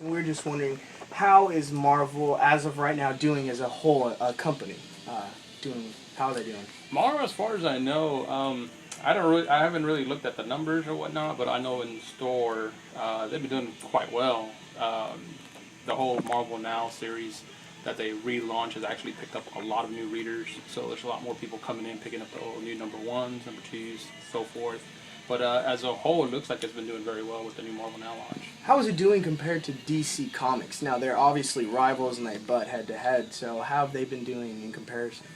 And we're just wondering, how is Marvel, as of right now, doing as a whole, a company? How are they doing? Marvel, as far as I know, I haven't really looked at the numbers or whatnot, but I know in store they've been doing quite well. The whole Marvel Now series that they relaunched has actually picked up a lot of new readers. So there's a lot more people coming in, picking up the new number ones, number twos, so forth. But as a whole, it looks like it's been doing very well with the new Marvel Now launch. How is it doing compared to DC Comics? Now, they're obviously rivals and they butt head to head, so how have they been doing in comparison?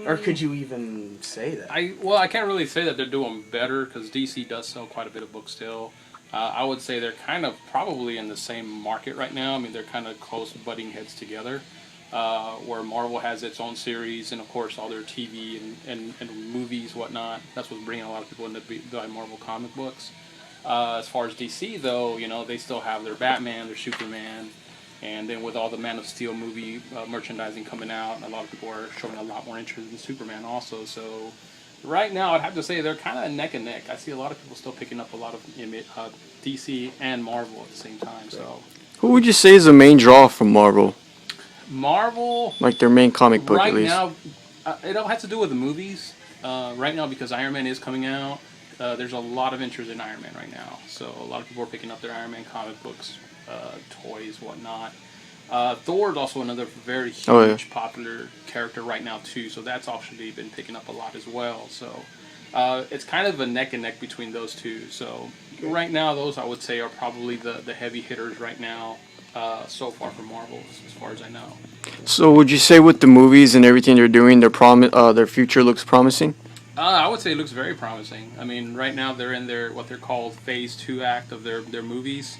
Or could you even say that? I can't really say that they're doing better because DC does sell quite a bit of books still. I would say they're kind of probably in the same market right now. I mean, they're kind of close butting heads together. Where Marvel has its own series and, of course, all their TV and movies, whatnot. That's what's bringing a lot of people in to buy Marvel comic books. As far as DC, though, they still have their Batman, their Superman, and then with all the Man of Steel movie merchandising coming out, a lot of people are showing a lot more interest in Superman also. So right now, I'd have to say they're kind of neck and neck. I see a lot of people still picking up a lot of DC and Marvel at the same time. So, who would you say is the main draw from Marvel? Marvel, like their main comic book, right at least. now, it all has to do with the movies. Right now, because Iron Man is coming out, there's a lot of interest in Iron Man right now. So a lot of people are picking up their Iron Man comic books, toys, whatnot. Thor is also another very huge, popular character right now too. So that's actually been picking up a lot as well. So it's kind of a neck and neck between those two. So right now, those I would say are probably the heavy hitters right now. So far from Marvel, as far as I know. So would you say with the movies and everything they're doing, their future looks promising? I would say it looks very promising. I mean, right now they're in their what they're called Phase 2 act of their movies,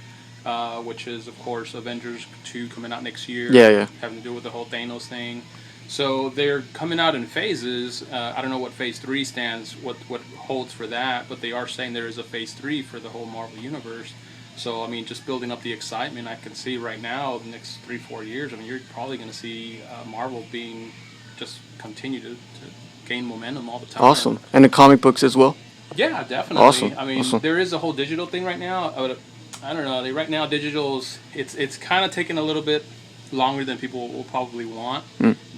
which is, of course, Avengers 2 coming out next year. Yeah. Having to do with the whole Thanos thing. So they're coming out in phases. I don't know what Phase 3 stands, what holds for that, but they are saying there is a Phase 3 for the whole Marvel Universe. So, I mean, just building up the excitement, I can see right now, the next 3-4 years, I mean, you're probably going to see Marvel just continue to gain momentum all the time. Awesome. And the comic books as well? Yeah, definitely. Awesome. I mean, there is a whole digital thing right now. I don't know. Right now, digital's, it's kind of taking a little bit longer than people will probably want.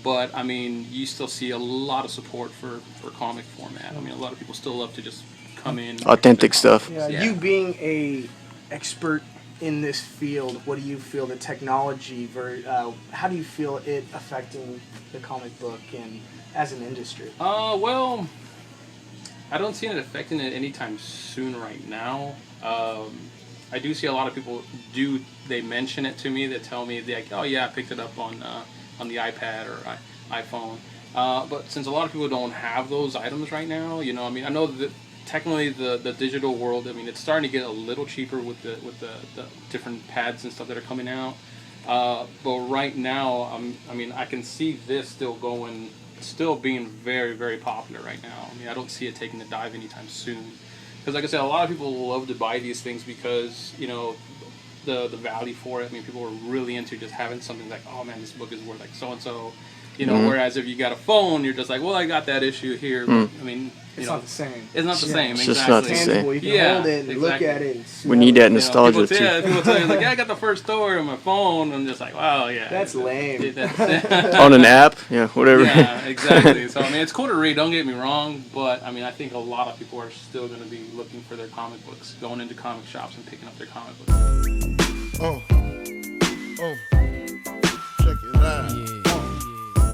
But, I mean, you still see a lot of support for comic format. I mean, a lot of people still love to just come in. Authentic stuff. Yeah, you being a expert in this field, what do you feel the technology, how do you feel it affecting the comic book and as an industry? Well, I don't see it affecting it anytime soon right now. I do see a lot of people they mention it to me, they tell me, like, oh yeah, I picked it up on the iPad or iPhone. But since a lot of people don't have those items right now, I mean, I know that technically the digital world, I mean, it's starting to get a little cheaper with the different pads and stuff that are coming out. But right now, I mean, I can see this still being very, very popular right now. I mean, I don't see it taking a dive anytime soon. Because like I said, a lot of people love to buy these things because, the value for it. I mean, people are really into just having something like, oh man, this book is worth like so-and-so. Whereas if you got a phone, you're just like, well, I got that issue here. But, I mean, it's not the same. It's not the same. It's exactly. just not the same. Tangible. You can hold it and look at it. We need that nostalgia too. Yeah, people tell you like, yeah, I got the first story on my phone. I'm just like, wow, yeah. That's lame. On an app, yeah, whatever. Yeah, exactly. So I mean, it's cool to read. Don't get me wrong, but I mean, I think a lot of people are still going to be looking for their comic books, going into comic shops and picking up their comic books.